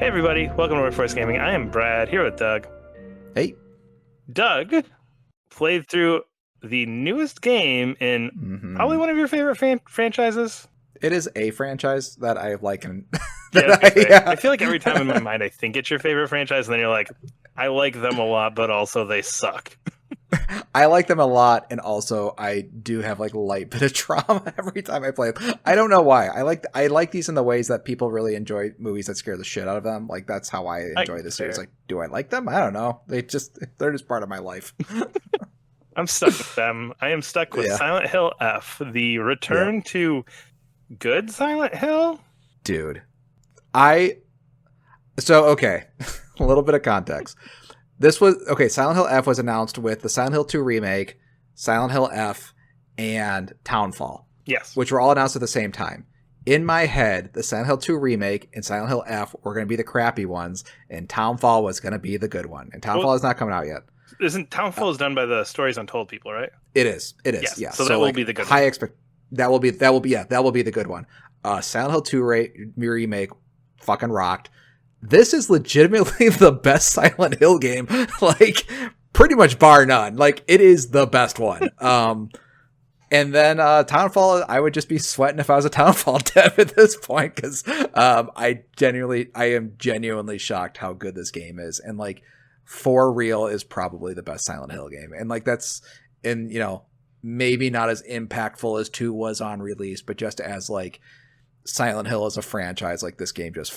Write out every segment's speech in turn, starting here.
Hey everybody, welcome to Workforce Gaming. I am Brad, here with Doug. Hey. Doug played through the newest game in probably one of your favorite franchises. It is a franchise that I like and Yeah, I was gonna say, I yeah. feel like every time in my mind I think it's your favorite franchise, and then you're like, I like them a lot, but also they suck. I like them a lot, and also I do have like a light bit of trauma every time I play them. I don't know why. I like these in the ways that people really enjoy movies that scare the shit out of them. Like that's how I enjoy this series. Fair. Like, do I like them? I don't know. They're just part of my life. I'm stuck with them. I am stuck with Yeah. Silent Hill F, the Yep. return to good Silent Hill. Dude. Okay. A little bit of context. Silent Hill F was announced with the Silent Hill 2 remake, Silent Hill F, and Townfall, Yes. which were all announced at the same time. In my head, the Silent Hill 2 remake and Silent Hill F were going to be the crappy ones, and Townfall was going to be the good one. And Townfall is not coming out yet. Isn't Townfall is done by the Stories Untold people, right? It is. Yes. Yeah. So that will be the good high one. that will be the good one. Silent Hill 2 remake fucking rocked. This is legitimately the best Silent Hill game, like pretty much bar none. Like it is the best one. And then Townfall, I would just be sweating if I was a Townfall dev at this point because I am genuinely shocked how good this game is, and like for real is probably the best Silent Hill game, and like that's maybe not as impactful as 2 was on release, but just as like Silent Hill as a franchise, like this game just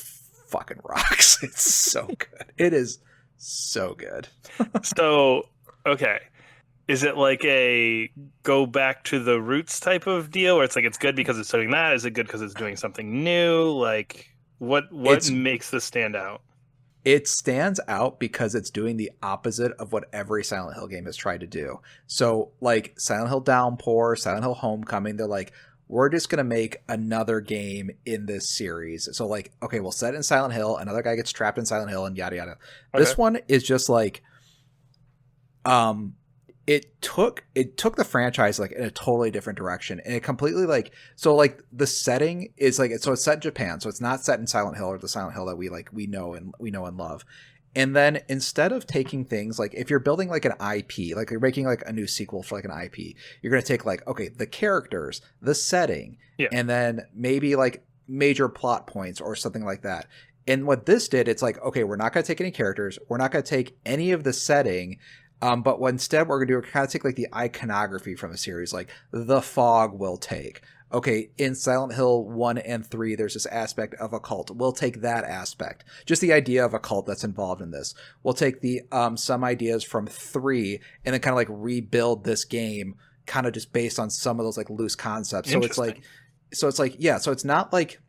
fucking rocks. It's so good. It is so good. So, okay. Is it like a go back to the roots type of deal where it's like it's good because it's doing that? Is it good because it's doing something new? Like what makes this stand out? It stands out because it's doing the opposite of what every Silent Hill game has tried to do. So like Silent Hill Downpour, Silent Hill Homecoming, they're like, we're just going to make another game in this series. So like, okay, we'll set it in Silent Hill. Another guy gets trapped in Silent Hill and yada, yada. Okay. This one is just like, it took the franchise like in a totally different direction, and it completely like, so like the setting is like, so it's set in Japan. So it's not set in Silent Hill or the Silent Hill that we know and love. And then instead of taking things like, if you're building like an IP, like you're making like a new sequel for like an IP, you're going to take like, okay, the characters, the setting, Yeah. and then maybe like major plot points or something like that. And what this did, it's like, okay, we're not going to take any characters. We're not going to take any of the setting. But what instead we're going to do, we're kind of take like the iconography from the series, like the fog will take. Okay, in Silent Hill 1 and 3, there's this aspect of a cult. We'll take that aspect. Just the idea of a cult that's involved in this. We'll take the some ideas from 3 and then kind of like rebuild this game kind of just based on some of those like loose concepts. So it's like, yeah, so it's not like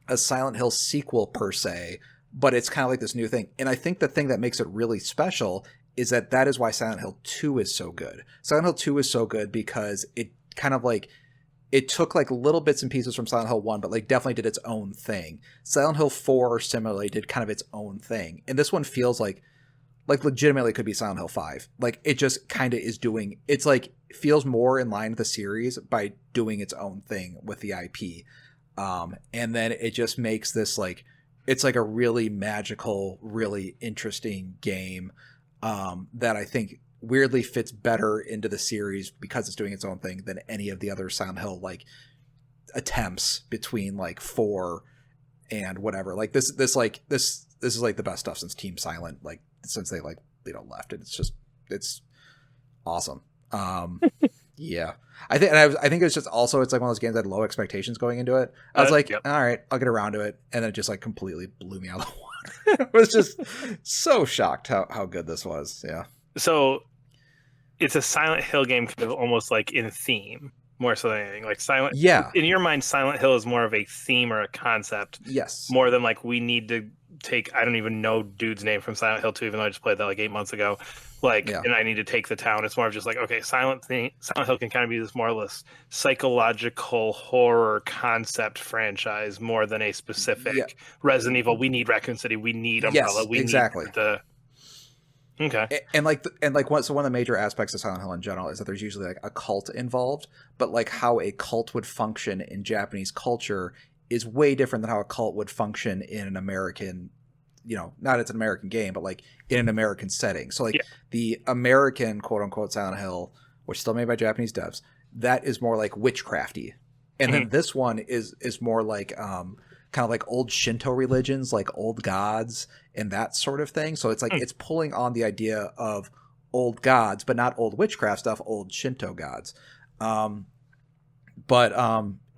a Silent Hill sequel per se, but it's kind of like this new thing. And I think the thing that makes it really special is that is why Silent Hill 2 is so good. Silent Hill 2 is so good because it kind of like, it took like little bits and pieces from Silent Hill 1, but like definitely did its own thing. Silent Hill 4 similarly did kind of its own thing. And this one feels like legitimately could be Silent Hill 5. Like it just kind of is doing, it's like feels more in line with the series by doing its own thing with the IP. And then it just makes this like, it's like a really magical, really interesting game that I think weirdly fits better into the series because it's doing its own thing than any of the other Silent Hill like attempts between like 4 and whatever. Like this is like the best stuff since Team Silent, like since they like left. It's awesome. Yeah, I think it's just also, it's like one of those games that had low expectations going into it. I was like, Yep. all right, I'll get around to it, and then it just like completely blew me out of the water. I was just so shocked how good this was. Yeah. So it's a Silent Hill game kind of almost like in theme more so than anything. Like Yeah. in your mind, Silent Hill is more of a theme or a concept. Yes. More than like we need to take, I don't even know dude's name from Silent Hill 2, even though I just played that like 8 months ago. Like, Yeah. and I need to take the town. It's more of just like, okay, Silent Hill can kind of be this more or less psychological horror concept franchise more than a specific Resident Evil. We need Raccoon City. We need Umbrella. We exactly. need the. Okay. And so one of the major aspects of Silent Hill in general is that there's usually like a cult involved, but like how a cult would function in Japanese culture is way different than how a cult would function in an American not it's an American game, but like in an American setting. So like Yeah. the American quote unquote Silent Hill, which is still made by Japanese devs, that is more like witchcrafty. And then this one is more like kind of like old Shinto religions, like old gods and that sort of thing. So it's like it's pulling on the idea of old gods, but not old witchcraft stuff, old Shinto gods.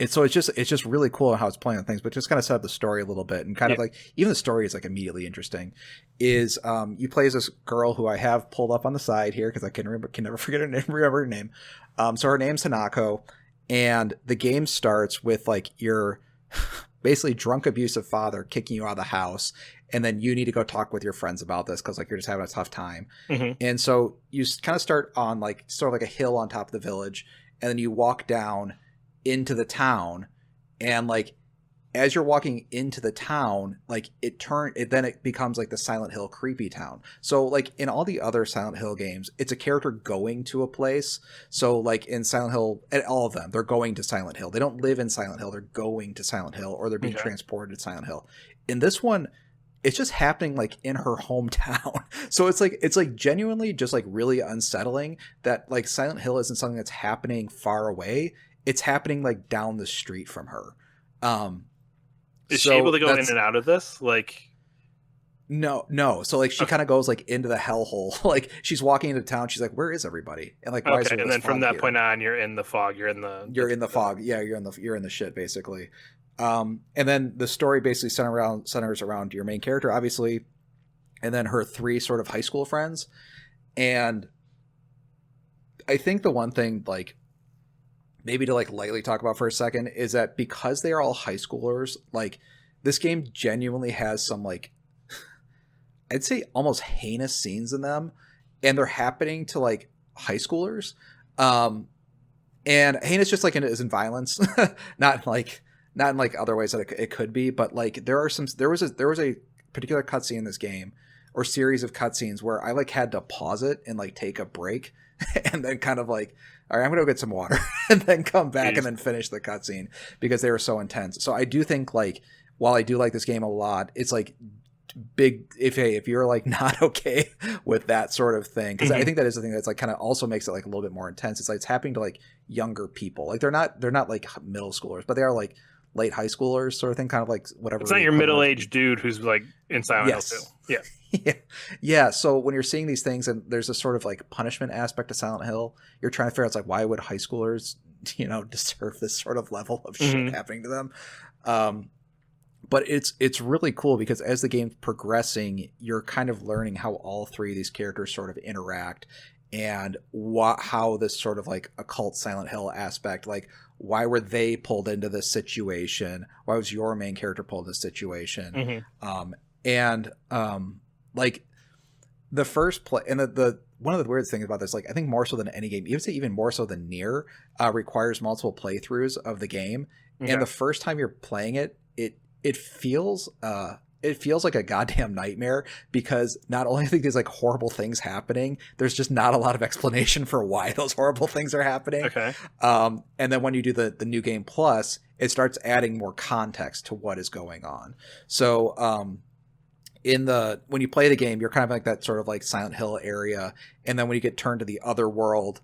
It's just really cool how it's playing on things, but just kind of set up the story a little bit and kind of like even the story is like immediately interesting. Is you play as this girl who I have pulled up on the side here because I can never forget remember her name. So her name's Hanako, and the game starts with like your basically drunk abusive father kicking you out of the house, and then you need to go talk with your friends about this because like you're just having a tough time. And so you kind of start on like sort of like a hill on top of the village, and then you walk down into the town, and like as you're walking into the town, like it becomes like the Silent Hill creepy town. So like in all the other Silent Hill games, it's a character going to a place. So like in Silent Hill, and all of them, they're going to Silent Hill. They don't live in Silent Hill, they're going to Silent Hill, or they're being transported to Silent Hill. In this one, it's just happening like in her hometown. So it's like genuinely just like really unsettling that like Silent Hill isn't something that's happening far away. It's happening like down the street from her. Is she able to go in and out of this? Like, no. So like she kind of goes like into the hellhole. Like she's walking into town. She's like, "Where is everybody?" And like, why is there and this then from fog that here? point on, you're in the fog. You're in the fog. Yeah, you're in the shit basically. And then the story basically centers around your main character, obviously, and then her three sort of high school friends. And I think the one thing like maybe to like lightly talk about for a second is that because they are all high schoolers, like this game genuinely has some like I'd say almost heinous scenes in them, and they're happening to like high schoolers. And heinous just like as in violence, not in like other ways that it could be, but like there was a particular cutscene in this game or series of cutscenes where I like had to pause it and like take a break and then kind of like, all right, I'm gonna go get some water and then come back and then finish the cutscene because they were so intense. So I do think like while I do like this game a lot, it's like big if you're like not okay with that sort of thing, because I think that is the thing that's like kind of also makes it like a little bit more intense. It's like it's happening to like younger people. Like they're not like middle schoolers, but they are like late high schoolers sort of thing, kind of like whatever. It's not your middle-aged dude who's like in Silent Hill too. Yeah. So when you're seeing these things and there's a sort of like punishment aspect to Silent Hill, you're trying to figure out, it's like, why would high schoolers, deserve this sort of level of shit happening to them? But it's really cool because as the game's progressing, you're kind of learning how all three of these characters sort of interact and how this sort of like occult Silent Hill aspect, like why were they pulled into this situation? Why was your main character pulled into this situation? Like the first play, and the one of the weird things about this, like I think more so than any game, even more so than Nier, requires multiple playthroughs of the game. And the first time you're playing it feels like a goddamn nightmare, because not only I think there's like horrible things happening, there's just not a lot of explanation for why those horrible things are happening. And then when you do the new game plus, it starts adding more context to what is going on. So when you play the game, you're kind of like that sort of like Silent Hill area, and then when you get turned to the other world,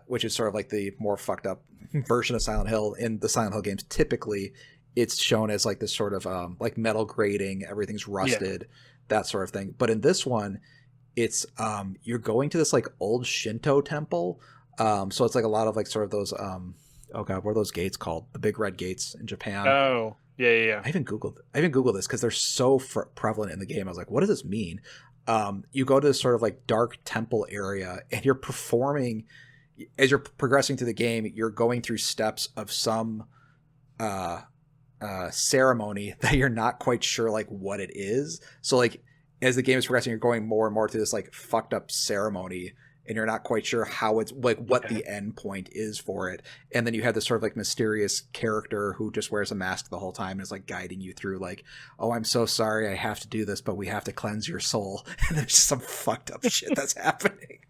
which is sort of like the more fucked up version of Silent Hill in the Silent Hill games, typically it's shown as like this sort of like metal grating, everything's rusted, that sort of thing. But in this one, it's you're going to this like old Shinto temple. So it's like a lot of like sort of those oh god, what are those gates called? The big red gates in Japan. Oh, yeah. I even googled this because they're so prevalent in the game. I was like, what does this mean? You go to this sort of like dark temple area, and you're performing as you're progressing through the game. You're going through steps of some ceremony that you're not quite sure like what it is. So like as the game is progressing, you're going more and more to this like fucked up ceremony, and you're not quite sure how it's like what the end point is for it. And then you have this sort of like mysterious character who just wears a mask the whole time and is like guiding you through like, oh, I'm so sorry I have to do this, but we have to cleanse your soul. And there's just some fucked up shit that's happening.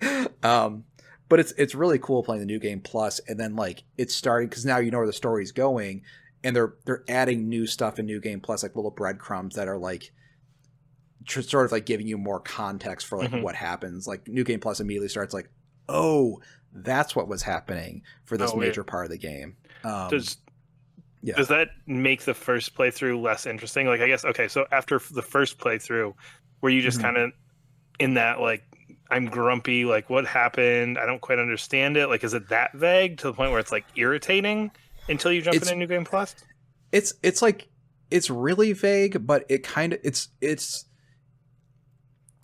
But it's really cool playing the new game plus, and then like it's starting because now you know where the story's going, and they're adding new stuff in new game plus, like little breadcrumbs that are like sort of like giving you more context for like what happens. Like New Game Plus immediately starts like, oh, that's what was happening for this major part of the game. Does that make the first playthrough less interesting? Like, I guess, okay, so after the first playthrough, were you just kind of in that, like, I'm grumpy, like, what happened? I don't quite understand it. Like, is it that vague to the point where it's, like, irritating until you jump into New Game Plus? It's like, it's really vague, but it kind of, it's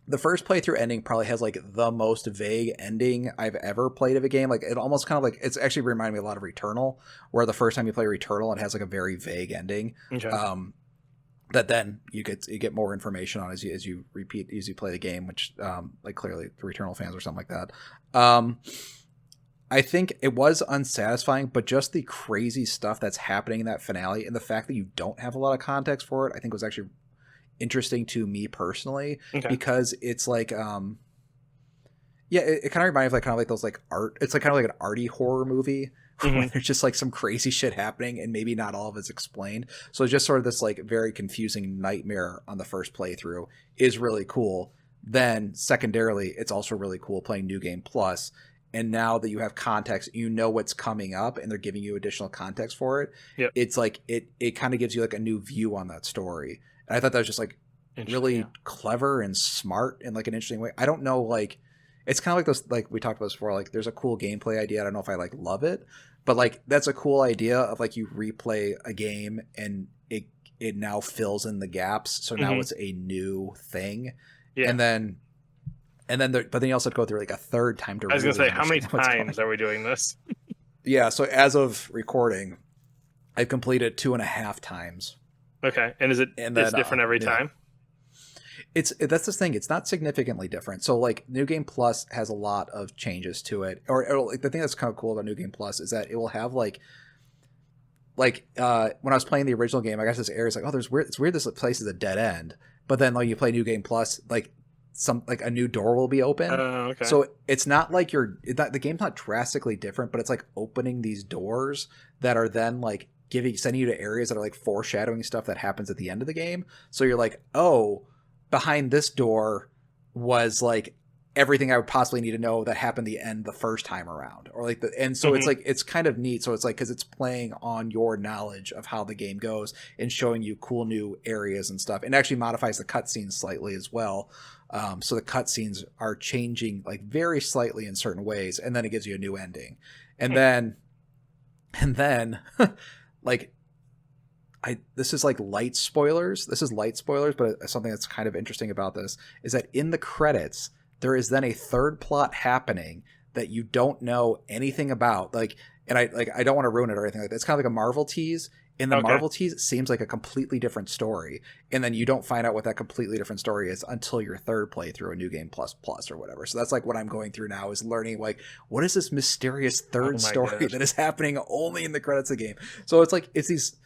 the first playthrough ending probably has like the most vague ending I've ever played of a game. Like it almost kind of like, it's actually reminded me a lot of Returnal, where the first time you play Returnal, it has like a very vague ending. Okay. That then you get more information on as you play the game, which like clearly the Returnal fans or something like that. I think it was unsatisfying, but just the crazy stuff that's happening in that finale and the fact that you don't have a lot of context for it, I think was actually interesting to me personally, because it's like it kind of reminds me of like kind of like those like art, it's like kind of like an arty horror movie where there's just like some crazy shit happening and maybe not all of it's explained. So it's just sort of this like very confusing nightmare on the first playthrough is really cool. Then secondarily, it's also really cool playing New Game Plus, and now that you have context, you know what's coming up and they're giving you additional context for it. It's like it kind of gives you like a new view on that story. And I thought that was just like really clever and smart in like an interesting way. I don't know, like it's kind of like those, like we talked about this before, like there's a cool gameplay idea. I don't know if I like love it, but like that's a cool idea of like you replay a game and it now fills in the gaps. So now it's a new thing. Yeah. And then but then you also have to go through like a third time to. I was gonna say, how many times are we doing this? Yeah. So as of recording, I've completed 2.5 times. Okay, and it's different every time? That's the thing. It's not significantly different. So like New Game Plus has a lot of changes to it. Or like the thing that's kind of cool about New Game Plus is that it will have like when I was playing the original game, I got this area, it's like, oh, it's weird this place is a dead end. But then like you play New Game Plus, like a new door will be open. Okay. So it's not like the game's not drastically different, but it's like opening these doors that are then like sending you to areas that are like foreshadowing stuff that happens at the end of the game. So you're like, oh, behind this door was like everything I would possibly need to know that happened the first time around, or like and so it's like, it's kind of neat. So it's like, cause it's playing on your knowledge of how the game goes and showing you cool new areas and stuff, and actually modifies the cutscenes slightly as well. So the cutscenes are changing like very slightly in certain ways, and then it gives you a new ending. And then like this is like light spoilers. This is light spoilers, but something that's kind of interesting about this is that in the credits, there is then a third plot happening that you don't know anything about. Like, and I don't want to ruin it or anything like that. It's kind of like a Marvel tease. In the Marvel tease, it seems like a completely different story, and then you don't find out what that completely different story is until your third playthrough, a New Game Plus or whatever. So that's like what I'm going through now, is learning like, what is this mysterious third story that is happening only in the credits of the game. So it's like, it's these,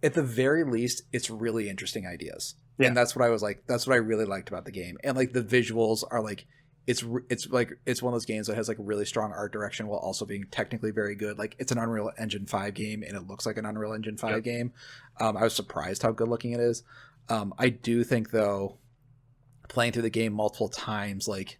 at the very least, it's really interesting ideas. Yeah. And that's what I really liked about the game. And like the visuals are like, it's like, it's one of those games that has like really strong art direction while also being technically very good. Like it's an Unreal Engine 5 game, and it looks like an Unreal Engine 5 game. I was surprised how good looking it is. I do think though, playing through the game multiple times, like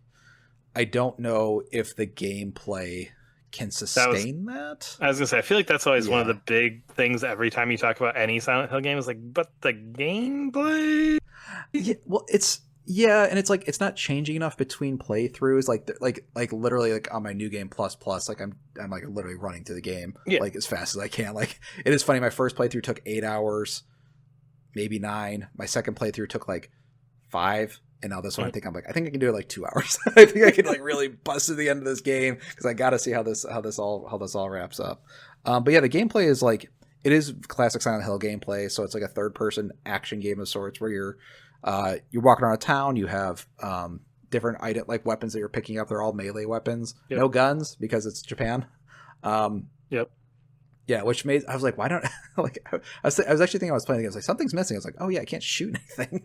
I don't know if the gameplay can sustain that. I was gonna say, I feel like that's always one of the big things every time you talk about any Silent Hill game, is like, but the gameplay. Yeah, well, and it's like, it's not changing enough between playthroughs. Like literally, like on my New Game Plus, like I'm like literally running through the game like as fast as I can. Like it is funny. My first playthrough took 8 hours, maybe 9. My second playthrough took like 5. And now this one, I think I can do it like 2 hours. I think I can like really bust to the end of this game, because I got to see how this all wraps up. But yeah, the gameplay is like, it is classic Silent Hill gameplay. So it's like a third person action game of sorts, where you're walking around a town. You have different like weapons that you're picking up. They're all melee weapons. Yep. No guns, because it's Japan. Yep. Yeah, which made, I was like, why don't like I was actually thinking, I was playing the game, I was like, something's missing. I was like, oh yeah, I can't shoot anything.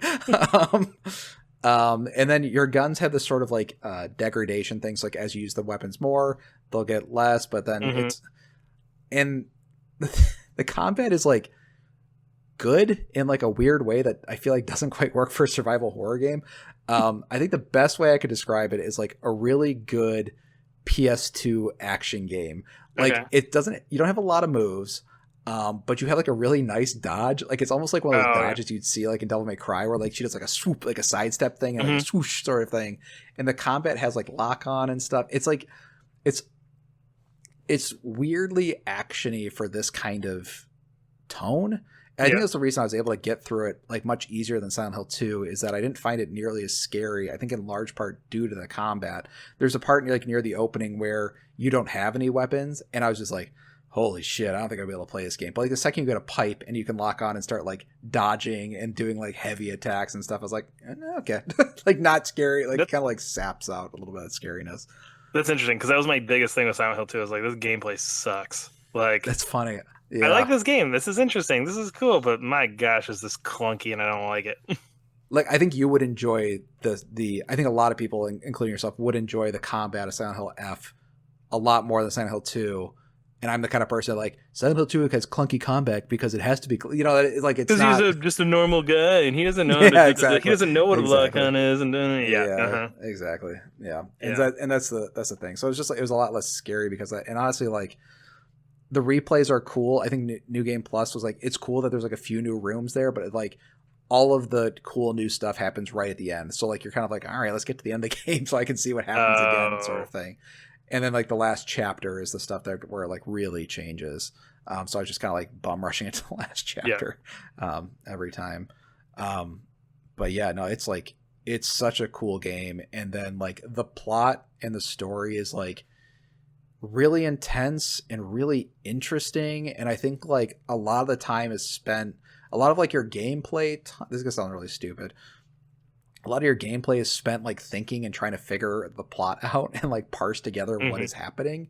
And then your guns have this sort of like degradation things. Like as you use the weapons more, they'll get less. But then the combat is like good in like a weird way that I feel like doesn't quite work for a survival horror game. I think the best way I could describe it is like a really good PS2 action game. Like Okay. it doesn't, you don't have a lot of moves, but you have like a really nice dodge. Like it's almost like one of those dodges you'd see like in Devil May Cry, where like she does like a swoop, like a sidestep thing, and like a swoosh sort of thing. And the combat has like lock on and stuff. It's like it's weirdly actiony for this kind of tone. And I think that's the reason I was able to get through it like much easier than Silent Hill 2, is that I didn't find it nearly as scary. I think in large part due to the combat. There's a part like near the opening where you don't have any weapons, and I was just like, holy shit, I don't think I'll be able to play this game. But like the second you get a pipe and you can lock on and start like dodging and doing like heavy attacks and stuff, I was like, okay. Like not scary, like kind of like saps out a little bit of scariness. That's interesting, because that was my biggest thing with Silent Hill 2. I was like, this gameplay sucks. Like, that's funny. Yeah. I like this game. This is interesting. This is cool, but my gosh, is this clunky and I don't like it. Like, I think you would enjoy I think a lot of people, including yourself, would enjoy the combat of Silent Hill F a lot more than Silent Hill 2. And I'm the kind of person that, like, Silent Hill 2 has clunky combat because it has to be, you know, like it's not. Because he's just a normal guy and he doesn't know. Exactly. He doesn't know what a lock on is, and exactly. Yeah, and that's the thing. So it was a lot less scary because and honestly, like, the replays are cool. I think New Game Plus was like, it's cool that there's like a few new rooms there, but like all of the cool new stuff happens right at the end. So like you're kind of like, all right, let's get to the end of the game so I can see what happens again, sort of thing. And then like the last chapter is the stuff that where it like really changes. So I was just kind of like bum rushing into the last chapter every time. But yeah, no, it's like, it's such a cool game. And then like the plot and the story is like really intense and really interesting. And I think like a lot of the time is spent, a lot of like your gameplay, this is gonna sound really stupid, a lot of your gameplay is spent like thinking and trying to figure the plot out and like parse together what is happening.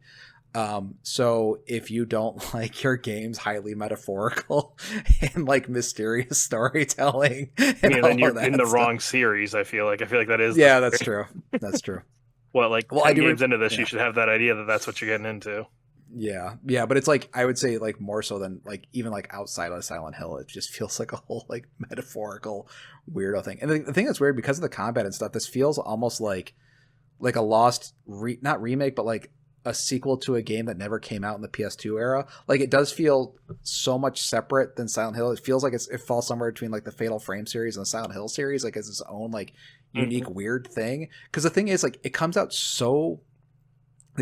So if you don't like your game's highly metaphorical and like mysterious storytelling, then you're in the wrong series. I feel like that is. Yeah, that's true. That's true. Well, like 10 games into this, you should have that idea that that's what you're getting into. Yeah, but it's like, I would say like more so than like even like outside of Silent Hill, it just feels like a whole like metaphorical weirdo thing. And the thing that's weird, because of the combat and stuff, this feels almost like a lost not remake, but like a sequel to a game that never came out in the PS2 era. Like it does feel so much separate than Silent Hill. It feels like it falls somewhere between like the Fatal Frame series and the Silent Hill series, like as its own like unique weird thing. Because the thing is, like, the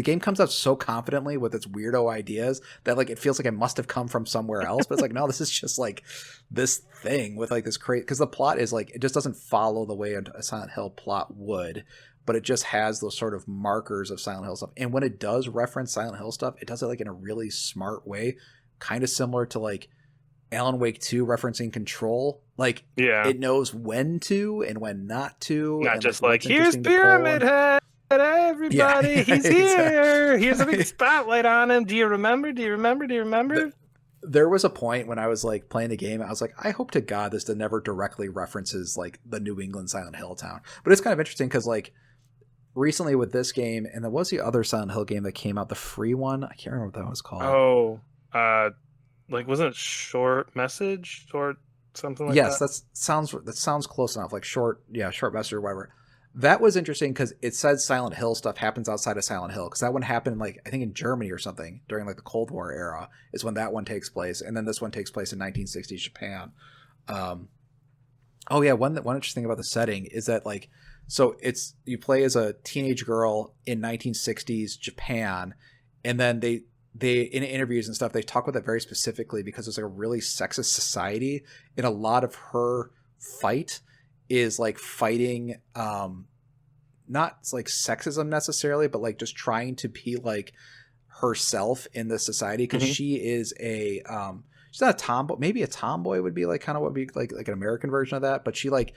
game comes out so confidently with its weirdo ideas that like it feels like it must have come from somewhere else. But it's like, no, this is just like this thing with like this crazy, because the plot is like, it just doesn't follow the way a Silent Hill plot would, but it just has those sort of markers of Silent Hill stuff. And when it does reference Silent Hill stuff, it does it like in a really smart way, kind of similar to like Alan Wake 2 referencing Control. Like, it knows when to and when not to. Not and just like here's Pyramid Head, everybody, he's here. Here's a big spotlight on him. Do you remember? There was a point when I was like playing the game, I was like, I hope to God this never directly references like the New England Silent Hill town. But it's kind of interesting because like recently with this game, and there was the other Silent Hill game that came out, the free one. I can't remember what that was called. Like wasn't it Short Message or something like that? Yes, that sounds close enough. Like Short Message or whatever. That was interesting because it said Silent Hill stuff happens outside of Silent Hill, because that one happened like I think in Germany or something during like the Cold War era is when that one takes place, and then this one takes place in 1960s Japan. One interesting thing about the setting is that like, so it's, you play as a teenage girl in 1960s Japan, and then they in interviews and stuff, they talk about that very specifically because it's like a really sexist society, and a lot of her fight is like fighting not like sexism necessarily, but like just trying to be like herself in the society, because she is a she's not a tomboy. Maybe a tomboy would be like kind of what would be like an American version of that, but she like,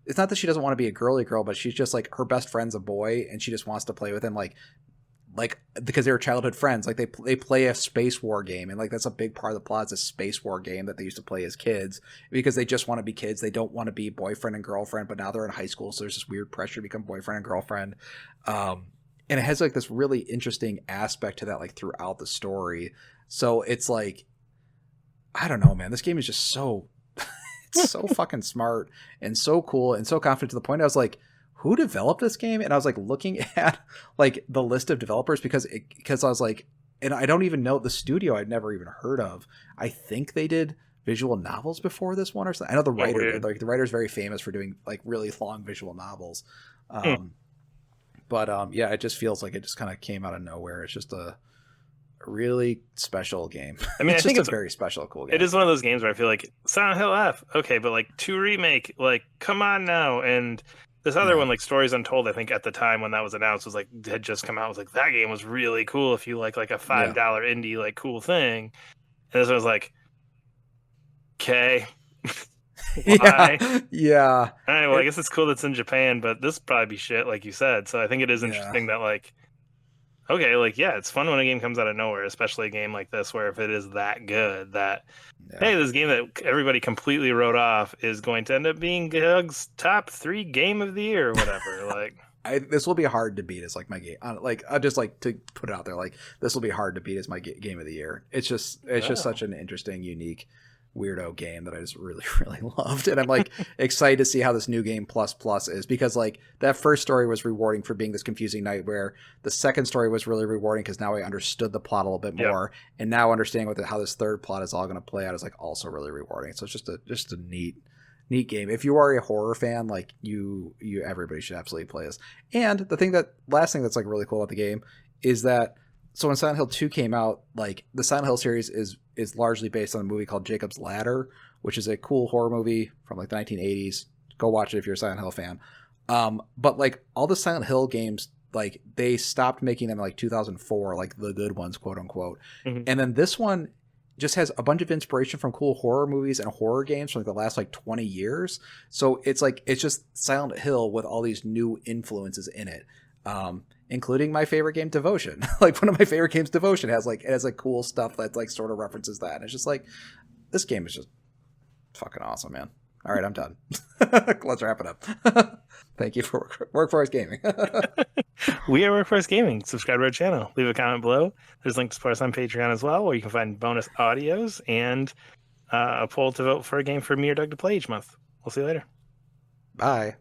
it's not that she doesn't want to be a girly girl, but she's just like, her best friend's a boy and she just wants to play with him, like because they were childhood friends. Like they play a space war game, and like that's a big part of the plot. It's a space war game that they used to play as kids because they just want to be kids. They don't want to be boyfriend and girlfriend, but now they're in high school, so there's this weird pressure to become boyfriend and girlfriend. And it has like this really interesting aspect to that, like throughout the story. So it's like, I don't know, man, this game is just so it's so fucking smart and so cool and so confident to the point I was like, who developed this game? And I was like looking at like the list of developers because I was like, and I don't even know the studio I'd never even heard of. I think they did visual novels before this one or something. I know the writer, like the writer's very famous for doing like really long visual novels. But yeah, it just feels like it just kind of came out of nowhere. It's just a really special game. I mean, it's I think just a very special, cool game. It is one of those games where I feel like Silent Hill F, okay, but like 2 remake, like come on now. And this other one, like Stories Untold, I think at the time when that was announced was like had just come out. I was like, that game was really cool if you like a $5 indie like cool thing. And this one was like, okay. Why? Yeah. All right, well, I guess it's cool that's in Japan, but this probably be shit, like you said. So I think it is interesting that, like, okay, like, yeah, it's fun when a game comes out of nowhere, especially a game like this, where if it is that good, that, hey, this game that everybody completely wrote off is going to end up being Doug's top 3 game of the year or whatever. Like, this will be hard to beat as like my game. Like, I just like to put it out there, like, this will be hard to beat as my game of the year. It's just such an interesting, unique, weirdo game that I just really, really loved. And I'm like excited to see how this new game plus is, because like that first story was rewarding for being this confusing nightmare. The second story was really rewarding because now I understood the plot a little bit more. And now understanding how this third plot is all going to play out is like also really rewarding. So it's just a neat game. If you are a horror fan, like you everybody should absolutely play this. And the last thing that's like really cool about the game is that, so when Silent Hill 2 came out, like the Silent Hill series is largely based on a movie called Jacob's Ladder, which is a cool horror movie from like the 1980s. Go watch it if you're a Silent Hill fan. But like all the Silent Hill games, like they stopped making them in like 2004, like the good ones, quote unquote. Mm-hmm. And then this one just has a bunch of inspiration from cool horror movies and horror games from like the last like 20 years. So it's like, it's just Silent Hill with all these new influences in it. Including my favorite game, Devotion. Like one of my favorite games, Devotion, has like cool stuff that like sort of references that. And it's just like, this game is just fucking awesome, man. All right, I'm done. Let's wrap it up. Thank you for Workforce Gaming. We are Workforce Gaming. Subscribe to our channel. Leave a comment below. There's links to support us on Patreon as well, where you can find bonus audios and a poll to vote for a game for me or Doug to play each month. We'll see you later. Bye.